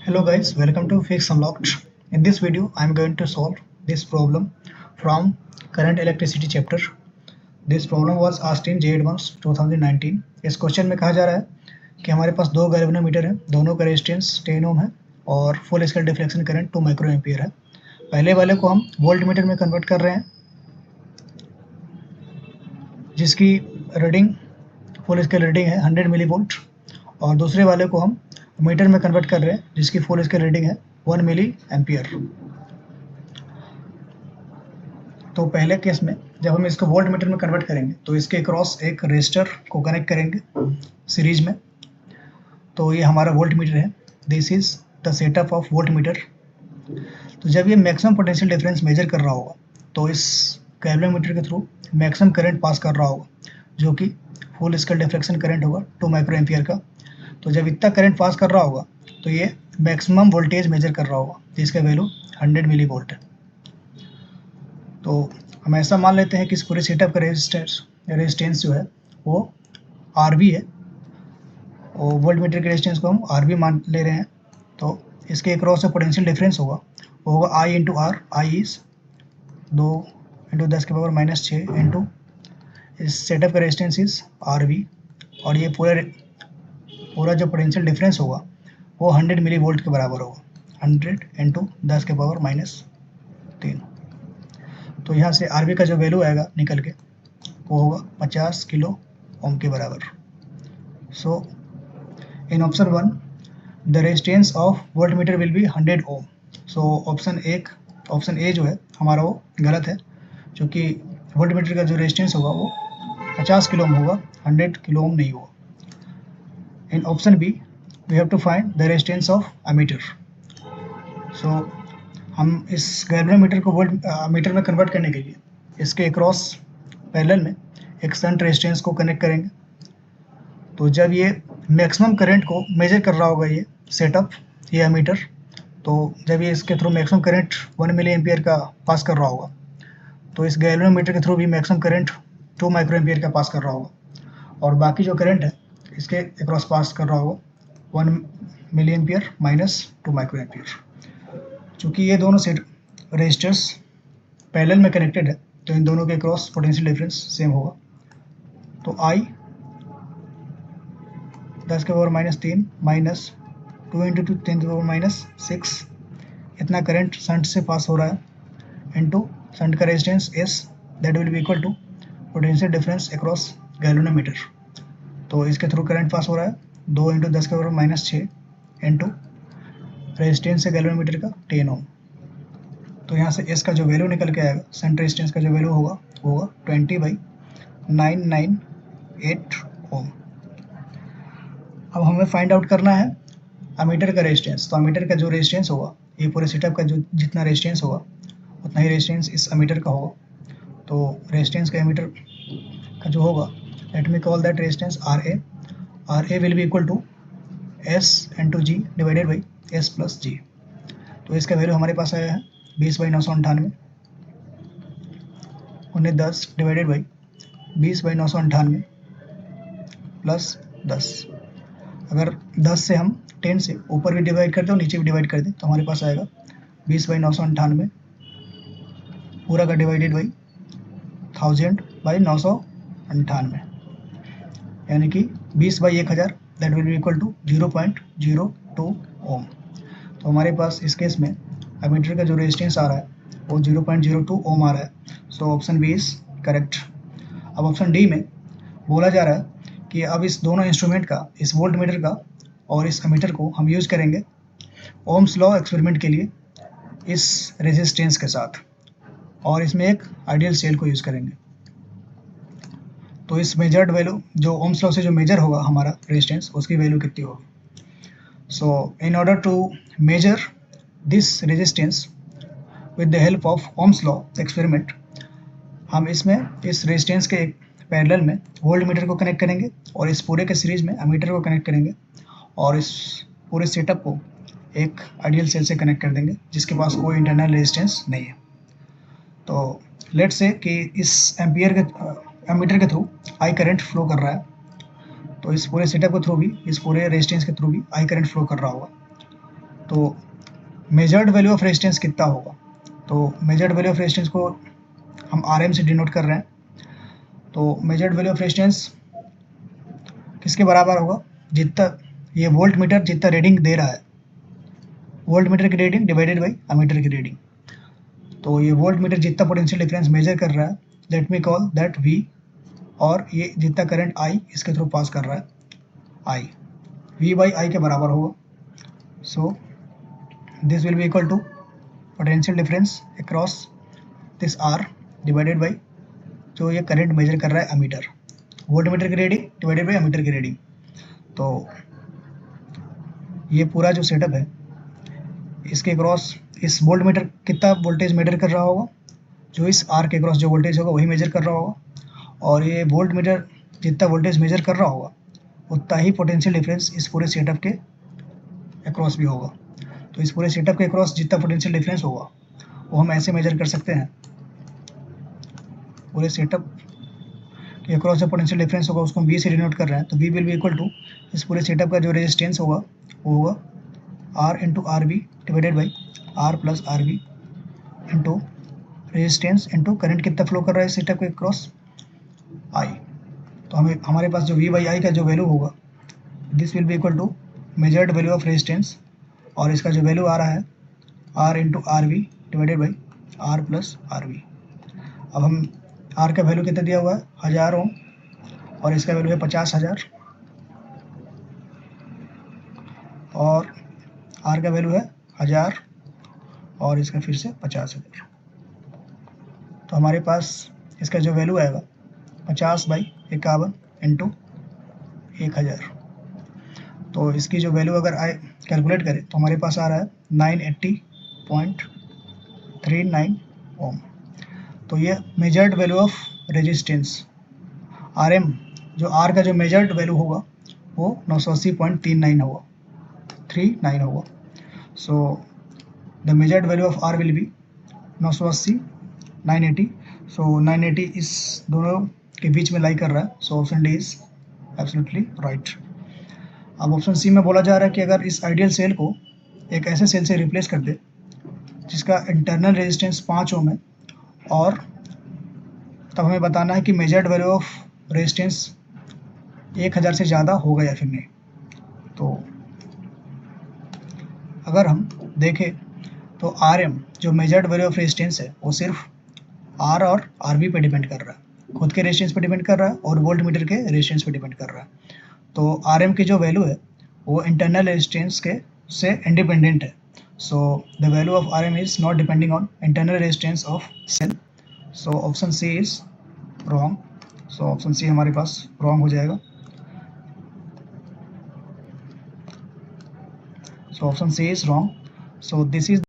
Hello guys, welcome to Fix Unlocked. In this video, I am going to solve this problem from current electricity chapter. This problem was asked in J Advanced 2019. इस question में कहा जा रहा है कि हमारे पास दो galvanometer है, दोनों का रेजिस्टेंस 10 ओम है और full scale deflection current 2 micro ampere है। पहले वाले को हम वोल्ट मीटर में कन्वर्ट कर रहे हैं, जिसकी रीडिंग फुल स्केल रीडिंग है 100 मिली वोल्ट, और दूसरे वाले को हम मीटर में कन्वर्ट कर रहे हैं, जिसकी फुल स्केल रीडिंग है 1 मिली एम्पियर। तो पहले केस में जब हम इसको वोल्ट मीटर में कन्वर्ट करेंगे तो इसके क्रॉस एक रेजिस्टर को कनेक्ट करेंगे सीरीज में। तो ये हमारा वोल्ट मीटर है। This is the setup of volt metre. तो जब ये मैक्सिमम पोटेंशियल डिफरेंस मेजर कर रहा होगा तो इस गैल्वेनोमीटर के थ्रू मैक्सिमम करंट पास कर रहा होगा, जो कि फुल स्केल डिफ्लेक्शन करंट होगा 2 माइक्रो एम्पियर का। तो जब इतना करंट पास कर रहा होगा तो ये मैक्सिमम वोल्टेज मेजर कर रहा होगा, जिसका वैल्यू 100 मिली वोल्ट है। तो हम ऐसा मान लेते हैं कि इस पूरे सेटअप का रेजिस्टेंस जो है वो RV है, और वोल्ट मीटर के रेजिस्टेंस को हम RV मान ले रहे हैं। तो इसके अक्रॉस जो पोटेंशियल डिफरेंस होगा वो होगा I इंटू आर। आई इज 2 इंटू 10 के पावर -6 इंटू इस सेटअप का रेजिस्टेंस इज RV, और ये पूरा जो पोटेंशियल डिफरेंस होगा वो 100 मिली वोल्ट के बराबर होगा। 100 इंटू 10 के पावर -3। तो यहाँ से RV का जो वैल्यू आएगा निकल के वो होगा 50 किलो ओम के बराबर। So in option 1 the resistance of volt meter will be 100 ohm. So option A जो है हमारा वो गलत है, क्योंकि वोल्ट मीटर का जो रेजिस्टेंस होगा वो 50 किलो ओम होगा, 100 किलो ओम नहीं होगा। In option B, we have to find the resistance of ammeter. So हम इस गैल्वेनोमीटर को वोल्ट मीटर में कन्वर्ट करने के लिए इसके अक्रॉस पैरेलल में एक शंट रेजिस्टेंस को कनेक्ट करेंगे। तो जब ये मैक्सिमम करंट को मेजर कर रहा होगा ये सेटअप, ये एमीटर, तो जब ये इसके through maximum current 1 milli ampere का पास कर रहा होगा तो इस गैल्वेनोमीटर के थ्रू भी मैक्सिमम करंट 2 माइक्रो एम्पियर का पास कर रहा होगा, और बाकी जो करंट है इसके अक्रॉस पास कर रहा होगा 1 मिली एम्पियर -2 माइक्रो एम्पियर। चूँकि ये दोनों सेट रेजिस्टर्स पैरेलल में कनेक्टेड है तो इन दोनों के अक्रॉस पोटेंशियल डिफरेंस सेम होगा। तो I 10 के पावर -3 माइनस 2 इंटू 10 के पावर -6 इतना करंट शंट से पास हो रहा है, इंटू शंट का resistance S, that will be equal to potential difference across galvanometer. तो इसके थ्रू करंट पास हो रहा है 2 इंटू 10 के पावर -6 इंटू रेजिस्टेंस है गैल्वेनोमीटर का 10 ओम। तो यहाँ से S का जो वैल्यू निकल के आएगा, शंट रेजिस्टेंस का जो वैल्यू होगा वो होगा 20/998 ओम। अब हमें फाइंड आउट करना है अमीटर का रेजिस्टेंस। तो अमीटर का जो रेजिस्टेंस होगा, ये पूरे सेटअप का जो जितना रेजिस्टेंस होगा उतना ही रेजिस्टेंस इस अमीटर का होगा। तो रेजिस्टेंस का अमीटर का जो होगा, let me call that resistance RA. RA will be equal to S into G divided by S plus G. तो इसका वैल्यू हमारे पास आया है 20/998 उन्हें 10 डिवाइडेड बाई 20/998 प्लस 10। अगर 10 से हम 10 से ऊपर भी डिवाइड कर दें और नीचे भी डिवाइड कर दें तो हमारे पास आएगा 20/998 पूरा का डिवाइडेड बाई 1000/998, यानी कि 20/1000, that will be equal to 0.02 ohm. तो हमारे पास इस केस में एमीटर का जो रेजिस्टेंस आ रहा है वो 0.02 ओम आ रहा है। So option b is correct. अब ऑप्शन डी में बोला जा रहा है कि अब इस दोनों इंस्ट्रूमेंट का, इस वोल्ट मीटर का और इस एमीटर को हम यूज़ करेंगे ओम्स लॉ एक्सपेरिमेंट के लिए इस रेजिस्टेंस के साथ, और इसमें एक आइडियल सेल को यूज़ करेंगे। तो इस मेजर्ड वैल्यू जो ओम्स लॉ से जो मेजर होगा हमारा रेजिस्टेंस, उसकी वैल्यू कितनी होगी। So in order to measure this resistance with the help of Ohm's law experiment, हम इसमें इस रेजिस्टेंस के एक पैरेलल में वोल्ट मीटर को कनेक्ट करेंगे और इस पूरे के सीरीज में एमीटर को कनेक्ट करेंगे, और इस पूरे सेटअप को एक आइडियल सेल से कनेक्ट कर देंगे जिसके पास कोई इंटरनल रेजिस्टेंस नहीं है। तो लेट्स से कि इस एमीटर के थ्रू आई करंट फ्लो कर रहा है, तो इस पूरे सेटअप के थ्रू भी, इस पूरे रेजिस्टेंस के थ्रू भी आई करंट फ्लो कर रहा होगा। तो मेजर्ड वैल्यू ऑफ रेजिस्टेंस कितना होगा, तो मेजर्ड वैल्यू ऑफ रेजिस्टेंस को हम RM से डिनोट कर रहे हैं। तो मेजर्ड वैल्यू ऑफ रेजिस्टेंस किसके बराबर होगा, जितना ये वोल्ट मीटर जितना रीडिंग दे रहा है, वोल्ट मीटर की रीडिंग डिवाइडेड बाई अमीटर की रीडिंग। तो ये वोल्ट मीटर जितना पोटेंशियल डिफरेंस मेजर कर रहा है, let me call that V, और ये जितना करंट I इसके थ्रू पास कर रहा है I, V बाई I के बराबर होगा। So this will be equal to potential difference across this R divided by जो ये करंट मेजर कर रहा है अमीटर, वोल्ट मीटर की रीडिंग डिवाइडेड बाई अमीटर की रीडिंग। तो ये पूरा जो सेटअप है इसके क्रॉस इस वोल्ट मीटर कितना वोल्टेज मेजर कर रहा होगा, जो इस R के क्रॉस जो वोल्टेज होगा वही मेजर कर रहा होगा, और ये वोल्ट मीटर जितना वोल्टेज मेजर कर रहा होगा उतना ही पोटेंशियल डिफरेंस इस पूरे सेटअप के अक्रॉस भी होगा। तो इस पूरे सेटअप के अक्रॉस जितना पोटेंशियल डिफरेंस होगा वो हम ऐसे मेजर कर सकते हैं, पूरे सेटअप के अक्रॉस जो पोटेंशियल डिफरेंस होगा उसको हम V से डिनोट कर रहे हैं। तो V will be equal to इस पूरे सेटअप का जो रेजिस्टेंस होगा वो होगा R into RV divided by R plus RV into resistance into current कितना फ्लो कर रहा है इस सेटअप के क्रॉस I। तो हमारे पास जो V बाई I का जो वैल्यू होगा, this will be equal to measured value of resistance, और इसका जो वैल्यू आ रहा है R into RV divided by R plus RV। अब हम R का वैल्यू कितना दिया हुआ है 1000 ओम, और इसका वैल्यू है 50,000, और R का वैल्यू है 1000 और इसका फिर से 50,000। तो हमारे पास इसका जो वैल्यू आएगा 50/51 इंटू 1000। तो इसकी जो वैल्यू अगर कैलकुलेट करें तो हमारे पास आ रहा है 980.39 ओम। तो ये measured value of resistance RM, जो R का जो मेजर्ड वैल्यू होगा वो 980.39 होगा, 39 होगा। So the measured value of R will be 980 980। सो 980 इस दोनों के बीच में लाई कर रहा है। So option D is absolutely right. अब ऑप्शन सी में बोला जा रहा है कि अगर इस आइडियल सेल को एक ऐसे सेल से रिप्लेस कर दे जिसका इंटरनल रेजिस्टेंस 5 ओम है, और तब हमें बताना है कि मेजर्ड वैल्यू ऑफ रेजिस्टेंस 1000 से ज़्यादा होगा या फिर नहीं। तो अगर हम देखें तो RM जो मेजर्ड वैल्यू ऑफ रेजिस्टेंस है वो सिर्फ R और RV पे डिपेंड कर रहा है, खुद के रेजिस्टेंस पे डिपेंड कर रहा है और वोल्ट मीटर के रेजिस्टेंस पे डिपेंड कर रहा है। तो RM की जो वैल्यू है वो इंटरनल रेजिस्टेंस के से इंडिपेंडेंट है। So the value of RM is not depending on internal resistance of cell. So option c is wrong. So option c हमारे पास रॉन्ग हो जाएगा। So option c is wrong. So this is